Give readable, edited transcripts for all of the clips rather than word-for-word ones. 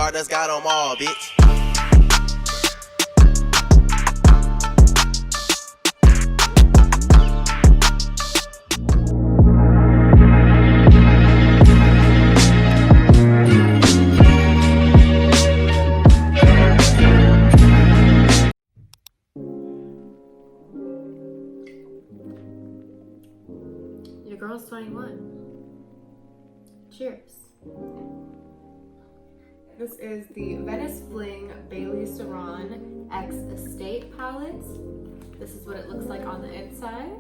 Stardust got them all, bitch. Your girl's 21. Cheers. This is the Venice Fling Bailey Saran X Estate palette. This is what it looks like on the inside.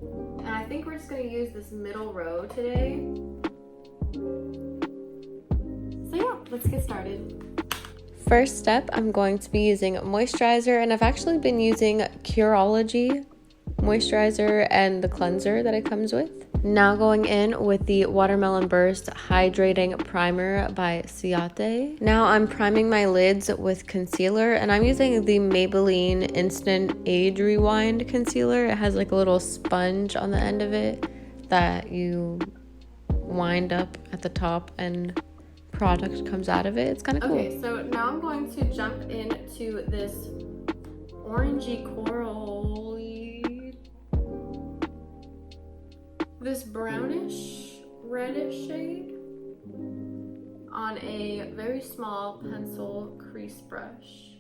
And I think we're just going to use this middle row today. So yeah, let's get started. First step, I'm going to be using moisturizer, and I've actually been using Curology moisturizer and the cleanser that it comes with. Now going in with the Watermelon Burst Hydrating Primer by Ciate. Now I'm priming my lids with concealer, and I'm using the Maybelline Instant Age Rewind concealer. It has like a little sponge on the end of it that you wind up at the top and product comes out of it. It's kind of cool. Okay, so now I'm going to jump into this orangey coral, this brownish reddish shade on a very small pencil crease brush.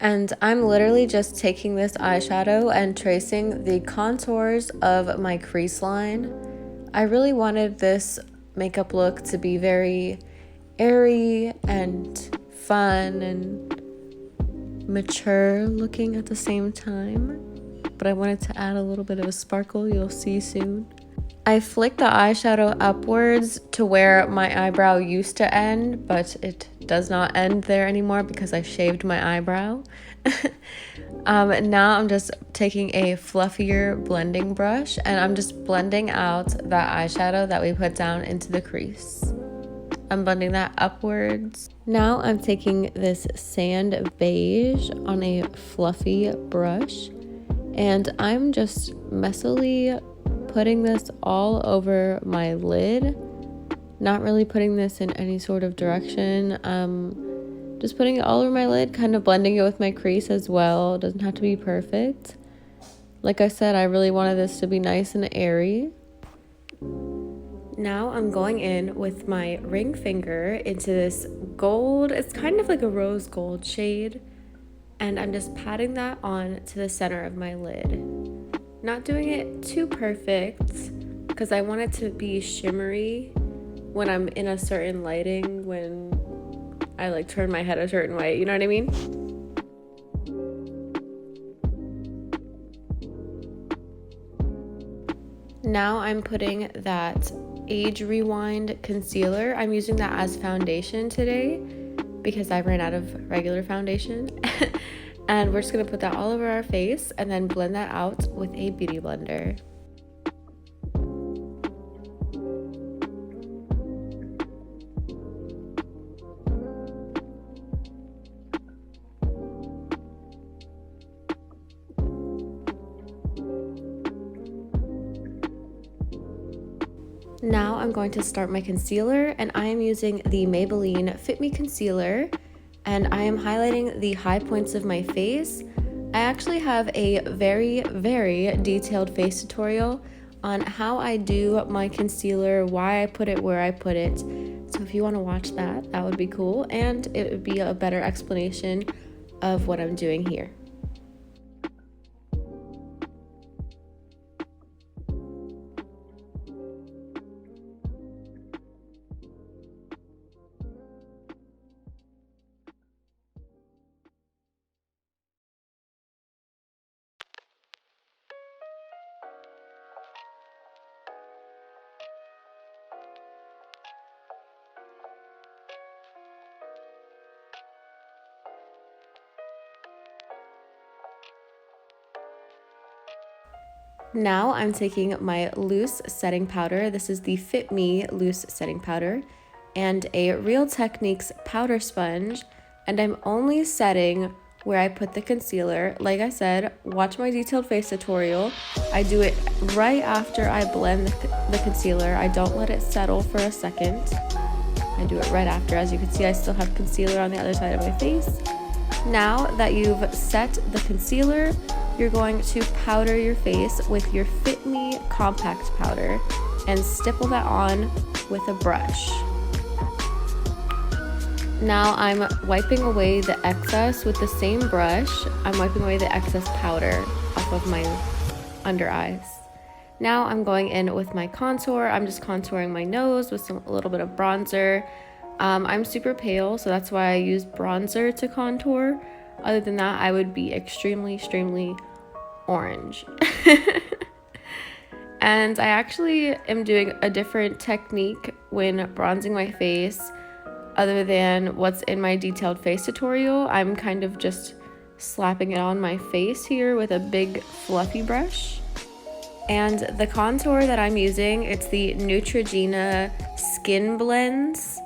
And I'm literally just taking this eyeshadow and tracing the contours of my crease line. I really wanted this makeup look to be very airy and fun and mature looking at the same time, but I wanted to add a little bit of a sparkle. You'll see soon. I flicked the eyeshadow upwards to where my eyebrow used to end, but it does not end there anymore because I shaved my eyebrow. Now I'm just taking a fluffier blending brush and I'm just blending out that eyeshadow that we put down into the crease. I'm blending that upwards. Now I'm taking this sand beige on a fluffy brush, and I'm just messily putting this all over my lid. Not really putting this in any sort of direction. Just putting it all over my lid, kind of blending it with my crease as well. It doesn't have to be perfect. Like I said, I really wanted this to be nice and airy. Now I'm going in with my ring finger into this gold. It's kind of like a rose gold shade. And I'm just patting that on to the center of my lid. Not doing it too perfect because I want it to be shimmery when I'm in a certain lighting, when I like turn my head a certain way, you know what I mean? Now I'm putting that Age Rewind concealer. I'm using that as foundation today because I ran out of regular foundation. And we're just gonna put that all over our face and then blend that out with a beauty blender. Now I'm going to start my concealer, and I am using the Maybelline Fit Me Concealer, and I am highlighting the high points of my face. I actually have a very, very detailed face tutorial on how I do my concealer, why I put it where I put it. So if you want to watch that, that would be cool, and it would be a better explanation of what I'm doing here. Now I'm taking my loose setting powder. This is the Fit Me loose setting powder and a Real Techniques powder sponge, and I'm only setting where I put the concealer. Like I said, watch my detailed face tutorial. I do it right after I blend the concealer. I don't let it settle for a second. I do it right after. As you can see, I still have concealer on the other side of my face. Now that you've set the concealer, you're going to powder your face with your Fit Me compact powder and stipple that on with a brush. Now I'm wiping away the excess with the same brush. I'm wiping away the excess powder off of my under eyes. Now I'm going in with my contour. I'm just contouring my nose with a little bit of bronzer. I'm super pale, so that's why I use bronzer to contour. Other than that, I would be extremely orange. And I actually am doing a different technique when bronzing my face other than what's in my detailed face tutorial. I'm kind of just slapping it on my face here with a big fluffy brush. And the contour that I'm using, it's the Neutrogena Skin Blends.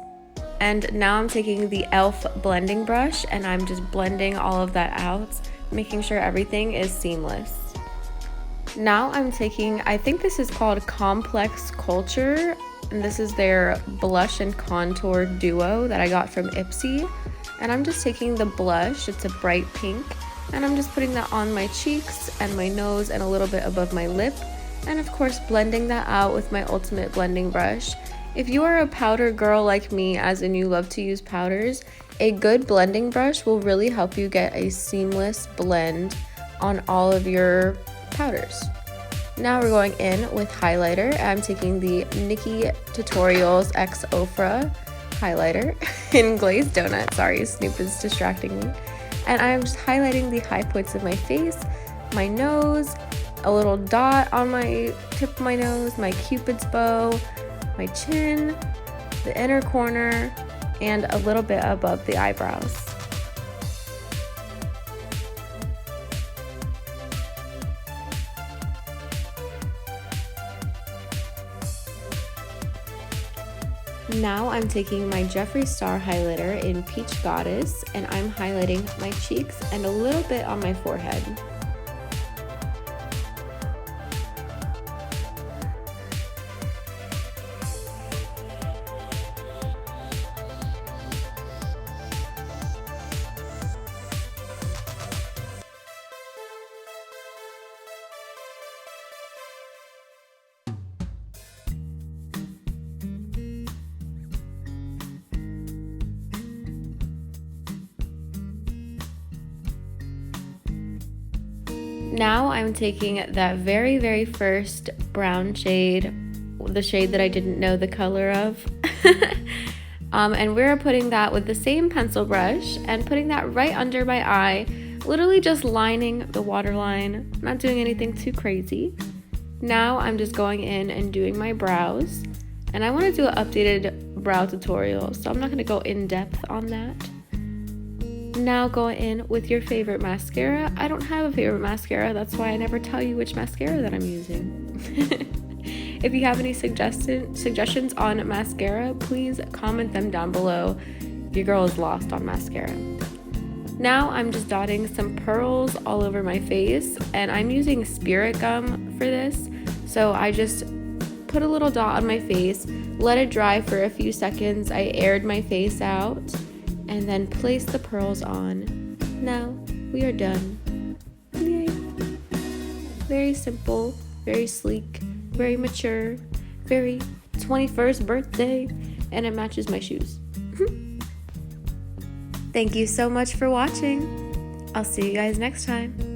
And now I'm taking the e.l.f. blending brush and I'm just blending all of that out, making sure everything is seamless. Now I'm taking, I think this is called Complex Culture, and this is their blush and contour duo that I got from Ipsy. And I'm just taking the blush, it's a bright pink, and I'm just putting that on my cheeks and my nose and a little bit above my lip, and of course blending that out with my Ultimate blending brush. If you are a powder girl like me, as in you love to use powders, a good blending brush will really help you get a seamless blend on all of your powders. Now we're going in with highlighter. I'm taking the Nikki Tutorials X Ofra highlighter in Glazed Donut. Sorry, Snoop is distracting me. And I'm just highlighting the high points of my face, my nose, a little dot on my tip of my nose, my Cupid's bow, my chin, the inner corner, and a little bit above the eyebrows. Now I'm taking my Jeffree Star highlighter in Peach Goddess and I'm highlighting my cheeks and a little bit on my forehead. Now I'm taking that very first brown shade, the shade that I didn't know the color of, and we're putting that with the same pencil brush and putting that right under my eye, literally just lining the waterline, not doing anything too crazy. Now I'm just going in and doing my brows, and I want to do an updated brow tutorial, so I'm not going to go in depth on that. Now go in with your favorite mascara. I don't have a favorite mascara, that's why I never tell you which mascara that I'm using. If you have any suggestions on mascara, please comment them down below. Your girl is lost on mascara. Now I'm just dotting some pearls all over my face, and I'm using Spirit Gum for this. So I just put a little dot on my face, let it dry for a few seconds. I aired my face out, and then place the pearls on. Now we are done. Yay. Very simple, very sleek, very mature, very 21st birthday, and it matches my shoes. Thank you so much for watching. I'll see you guys next time.